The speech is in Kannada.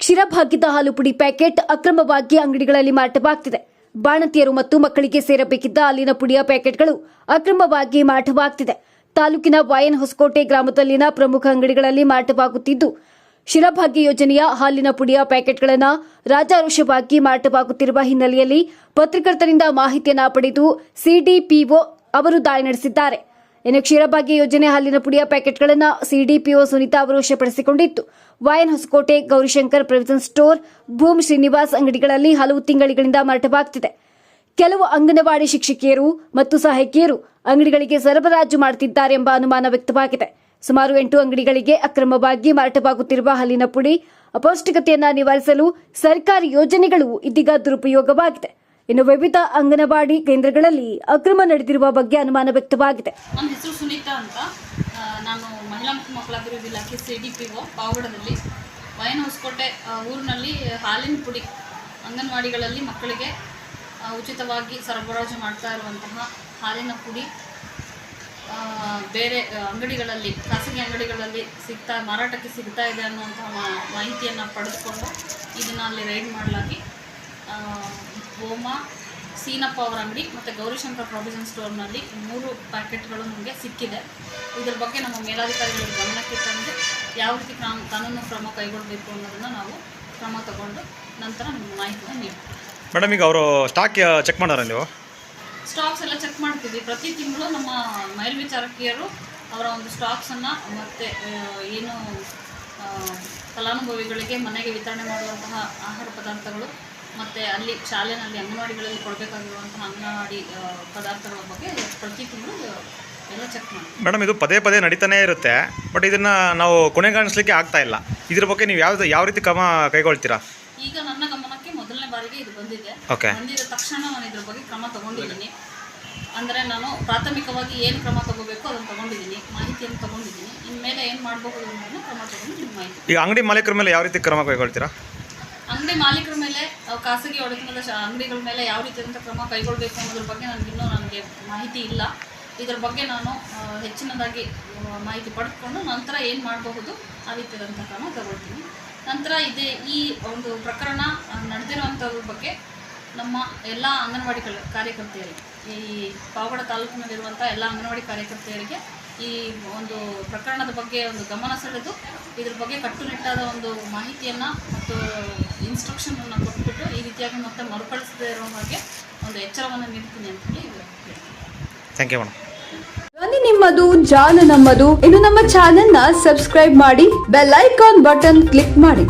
ಕ್ಷೀರಭಾಗ್ಯದ ಹಾಲು ಪುಡಿ ಪ್ಯಾಕೆಟ್ ಅಕ್ರಮವಾಗಿ ಅಂಗಡಿಗಳಲ್ಲಿ ಮಾರಾಟವಾಗುತ್ತಿದೆ. ಬಾಣಂತಿಯರು ಮತ್ತು ಮಕ್ಕಳಿಗೆ ಸೇರಬೇಕಿದ್ದ ಹಾಲಿನ ಪುಡಿಯ ಪ್ಯಾಕೆಟ್ಗಳು ಅಕ್ರಮವಾಗಿ ಮಾರಾಟವಾಗುತ್ತಿದೆ. ತಾಲೂಕಿನ ವೈನ್ ಹೊಸಕೋಟೆ ಗ್ರಾಮದಲ್ಲಿನ ಪ್ರಮುಖ ಅಂಗಡಿಗಳಲ್ಲಿ ಮಾರಾಟವಾಗುತ್ತಿದ್ದು, ಕ್ಷೀರಭಾಗ್ಯ ಯೋಜನೆಯ ಹಾಲಿನ ಪುಡಿಯ ಪ್ಯಾಕೆಟ್ಗಳನ್ನು ರಾಜಾರೋಷವಾಗಿ ಮಾರಾಟವಾಗುತ್ತಿರುವ ಹಿನ್ನೆಲೆಯಲ್ಲಿ ಪತ್ರಕರ್ತರಿಂದ ಮಾಹಿತಿಯನ್ನು ಪಡೆದು ಸಿಡಿಪಿಒ ಅವರು ದಾಳಿ ನಡೆಸಿದ್ದಾರೆ. ಇನ್ನು ಕ್ಷೀರಭಾಗ್ಯ ಯೋಜನೆ ಹಾಲಿನ ಪುಡಿಯ ಪ್ಯಾಕೆಟ್ಗಳನ್ನು ಸಿಡಿಪಿಒ ಸುನೀತಾ ಅವರು ವಶಪಡಿಸಿಕೊಂಡಿತ್ತು. Wine Hoskote Gowrishankar provision store, ಭೂಮ್ ಶ್ರೀನಿವಾಸ್ ಅಂಗಡಿಗಳಲ್ಲಿ ಹಲವು ತಿಂಗಳಿಂದ ಮಾರಾಟವಾಗುತ್ತಿದೆ. ಕೆಲವು ಅಂಗನವಾಡಿ ಶಿಕ್ಷಕಿಯರು ಮತ್ತು ಸಹಾಯಕಿಯರು ಅಂಗಡಿಗಳಿಗೆ ಸರಬರಾಜು ಮಾಡುತ್ತಿದ್ದಾರೆ ಎಂಬ ಅನುಮಾನ ವ್ಯಕ್ತವಾಗಿದೆ. ಸುಮಾರು 8 ಅಂಗಡಿಗಳಿಗೆ ಅಕ್ರಮವಾಗಿ ಮಾರಾಟವಾಗುತ್ತಿರುವ ಹಾಲಿನ ಪುಡಿ ಅಪೌಷ್ಟಿಕತೆಯನ್ನು ನಿವಾರಿಸಲು ಸರ್ಕಾರಿ ಯೋಜನೆಗಳು ಇದೀಗ ದುರುಪಯೋಗವಾಗಿದೆ. ಇನ್ನು ವಿವಿಧ ಅಂಗನವಾಡಿ ಕೇಂದ್ರಗಳಲ್ಲಿ ಅಕ್ರಮ ನಡೆದಿರುವ ಬಗ್ಗೆ ಅನುಮಾನ ವ್ಯಕ್ತವಾಗಿದೆ. ನನ್ನ ಹೆಸರು ಸುನೀತಾ ಅಂತ. ನಾನು ಮಹಿಳಾ ಮತ್ತು ಮಕ್ಕಳ ಅಭಿವೃದ್ಧಿ ಇಲಾಖೆ ಸಿಡಿಪಿಒ ಪಾವಗಡದಲ್ಲಿ ವೈನ್ ಹೊಸಕೋಟೆ ಊರಿನಲ್ಲಿ ಹಾಲಿನ ಪುಡಿ ಅಂಗನವಾಡಿಗಳಲ್ಲಿ ಮಕ್ಕಳಿಗೆ ಉಚಿತವಾಗಿ ಸರಬರಾಜು ಮಾಡ್ತಾ ಇರುವಂತಹ ಹಾಲಿನ ಪುಡಿ ಬೇರೆ ಅಂಗಡಿಗಳಲ್ಲಿ, ಖಾಸಗಿ ಅಂಗಡಿಗಳಲ್ಲಿ ಮಾರಾಟಕ್ಕೆ ಸಿಗ್ತಾ ಇದೆ ಅನ್ನುವಂತಹ ಮಾಹಿತಿಯನ್ನು ಪಡೆದುಕೊಂಡು ಇದನ್ನು ಅಲ್ಲಿ ರೈಡ್ ಮಾಡಲಾಗಿ ಗೋಮಾ ಸೀನಪ್ಪ ಅವರ ಅಂಗಡಿ ಮತ್ತು ಗೌರಿಶಂಕರ್ ಪ್ರೊವಿಷನ್ ಸ್ಟೋರ್ನಲ್ಲಿ 3 ಪ್ಯಾಕೆಟ್ಗಳು ನಮಗೆ ಸಿಕ್ಕಿದೆ. ಇದರ ಬಗ್ಗೆ ನಮ್ಮ ಮೇಲಾಧಿಕಾರಿಗಳ ಗಮನಕ್ಕೆ ತಂದು ಯಾವ ರೀತಿ ಕಾನೂನು ಕ್ರಮ ಕೈಗೊಳ್ಳಬೇಕು ಅನ್ನೋದನ್ನು ನಾವು ಕ್ರಮ ತಗೊಂಡು ನಂತರ ನಿಮ್ಮ ಮಾಹಿತಿಯನ್ನು ನೀಡ್ತೀವಿ. ಮೇಡಮ್, ಈಗ ಅವರು ಸ್ಟಾಕ್ ಚೆಕ್ ಮಾಡಾರ? ನೀವು ಸ್ಟಾಕ್ಸ್ ಎಲ್ಲ ಚೆಕ್ ಮಾಡ್ತೀವಿ. ಪ್ರತಿ ತಿಂಗಳು ನಮ್ಮ ಮೇಲ್ವಿಚಾರಕಿಯರು ಅವರ ಒಂದು ಸ್ಟಾಕ್ಸನ್ನು ಮತ್ತು ಏನು ಫಲಾನುಭವಿಗಳಿಗೆ ಮನೆಗೆ ವಿತರಣೆ ಮಾಡುವಂತಹ ಆಹಾರ ಪದಾರ್ಥಗಳು ಮತ್ತು ಅಲ್ಲಿ ಶಾಲೆಯಲ್ಲಿ ಅಂಗನವಾಡಿಗಳಲ್ಲಿ ಕೊಡಬೇಕಾಗಿರುವಂತಹ ಅಂಗನವಾಡಿ ಪದಾರ್ಥಗಳ ಬಗ್ಗೆ ಪ್ರತಿ ತಿಂಗಳು ಎಲ್ಲ ಚೆಕ್ ಮಾಡಿ. ಮೇಡಮ್, ಇದು ಪದೇ ನಡೀತಾನೆ ಇರುತ್ತೆ, ಬಟ್ ಇದನ್ನು ನಾವು ಕೊನೆಗಾಣಿಸ್ಲಿಕ್ಕೆ ಆಗ್ತಾ ಇಲ್ಲ. ಇದ್ರ ಬಗ್ಗೆ ನೀವು ಯಾವ ರೀತಿ ಕ್ರಮ ಕೈಗೊಳ್ತೀರಾ? ಈಗ ನನ್ನ ಗಮನಕ್ಕೆ ಮೊದಲನೇ ಬಾರಿಗೆ ಇದು ಬಂದಿದೆ. ಬಂದಿದ ತಕ್ಷಣ ನಾನು ಇದ್ರ ಬಗ್ಗೆ ಕ್ರಮ ತಗೊಂಡಿದ್ದೀನಿ. ಅಂದರೆ ನಾನು ಪ್ರಾಥಮಿಕವಾಗಿ ಏನು ಕ್ರಮ ತಗೋಬೇಕು ಅದನ್ನು ತಗೊಂಡಿದ್ದೀನಿ, ಮಾಹಿತಿಯನ್ನು ತಗೊಂಡಿದ್ದೀನಿ. ಇನ್ಮೇಲೆ ಏನು ಮಾಡಬಹುದು ಅನ್ನೋದನ್ನು ಕ್ರಮ ತಗೊಂಡು ನಿಮ್ಮ ಮಾಹಿತಿ. ಈಗ ಅಂಗಡಿ ಮಾಲೀಕರ ಮೇಲೆ ಯಾವ ರೀತಿ ಕ್ರಮ ಕೈಗೊಳ್ತೀರಾ? ಅಂಗಡಿ ಮಾಲೀಕರ ಮೇಲೆ, ಖಾಸಗಿ ಒಡೆತನದ ಅಂಗಡಿಗಳ ಮೇಲೆ ಯಾವ ರೀತಿಯಾದಂಥ ಕ್ರಮ ಕೈಗೊಳ್ಳಬೇಕು ಅನ್ನೋದ್ರ ಬಗ್ಗೆ ನನಗೆ ಮಾಹಿತಿ ಇಲ್ಲ. ಇದರ ಬಗ್ಗೆ ನಾನು ಹೆಚ್ಚಿನದಾಗಿ ಮಾಹಿತಿ ಪಡೆದುಕೊಂಡು ನಂತರ ಏನು ಮಾಡಬಹುದು ಆ ರೀತಿಯಾದಂಥ ಕ್ರಮ ತಗೊಳ್ತೀನಿ. ನಂತರ ಈ ಒಂದು ಪ್ರಕರಣ ನಡೆದಿರುವಂಥದ್ರ ಬಗ್ಗೆ ನಮ್ಮ ಎಲ್ಲ ಅಂಗನವಾಡಿ ಕಾರ್ಯಕರ್ತೆಯರಿಗೆ, ಈ ಪಾವಗಡ ತಾಲೂಕಿನಲ್ಲಿರುವಂಥ ಎಲ್ಲ ಅಂಗನವಾಡಿ ಕಾರ್ಯಕರ್ತೆಯರಿಗೆ ಈ ಒಂದು ಪ್ರಕರಣದ ಬಗ್ಗೆ ಒಂದು ಗಮನ ಸೆಳೆದು ಇದ್ರ ಬಗ್ಗೆ ಕಟ್ಟುನಿಟ್ಟಾದ ಒಂದು ಮಾಹಿತಿಯನ್ನು ಮತ್ತು ಇನ್ಸ್ಟ್ರಕ್ಷನನ್ನು ಕೊಟ್ಬಿಟ್ಟು ಈ ರೀತಿಯಾಗಿ ಮತ್ತೆ ಮರುಕಳಿಸದೇ ಇರೋ ಹಾಗೆ ಒಂದು ಎಚ್ಚರವನ್ನು ನೀಡ್ತೀನಿ ಅಂತ ಹೇಳಿ. Thank you madam. ಧ್ವನಿ ನಿಮ್ಮದು, ಜಾಲ ನಮ್ಮದು. ಇನ್ನು ನಮ್ಮ ಚಾನೆಲ್ನ ಸಬ್ಸ್ಕ್ರೈಬ್ ಮಾಡಿ, ಬೆಲ್ ಐಕಾನ್ ಬಟನ್ ಕ್ಲಿಕ್ ಮಾಡಿ.